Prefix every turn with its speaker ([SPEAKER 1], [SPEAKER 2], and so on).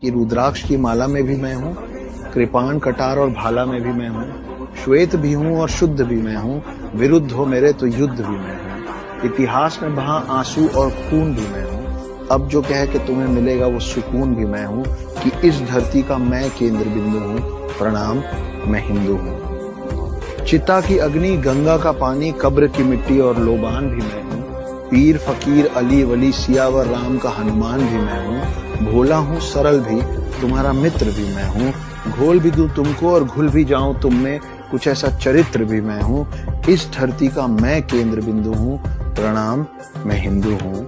[SPEAKER 1] कि रुद्राक्ष की माला में भी मैं हूँ, कृपाण कटार और भाला में भी मैं हूँ, श्वेत भी हूँ और शुद्ध भी मैं हूँ, विरुद्ध हो मेरे तो युद्ध भी मैं हूँ, इतिहास में बहा आंसू और खून भी मैं हूँ, अब जो कहे कि तुम्हें मिलेगा वो सुकून भी मैं हूँ, कि इस धरती का मैं केंद्र बिंदु हूँ, प्रणाम मैं हिंदू हूँ। चिता की अग्नि, गंगा का पानी, कब्र की मिट्टी और लोबान भी मैं हूँ, पीर फकीर अली वली सियावर राम का हनुमान भी मैं हूँ, भोला हूँ सरल भी, तुम्हारा मित्र भी मैं हूँ, घोल भी दूं तुमको और घुल भी जाऊं तुम में, कुछ ऐसा चरित्र भी मैं हूँ, इस धरती का मैं केंद्र बिंदु हूँ, प्रणाम मैं हिंदू हूँ।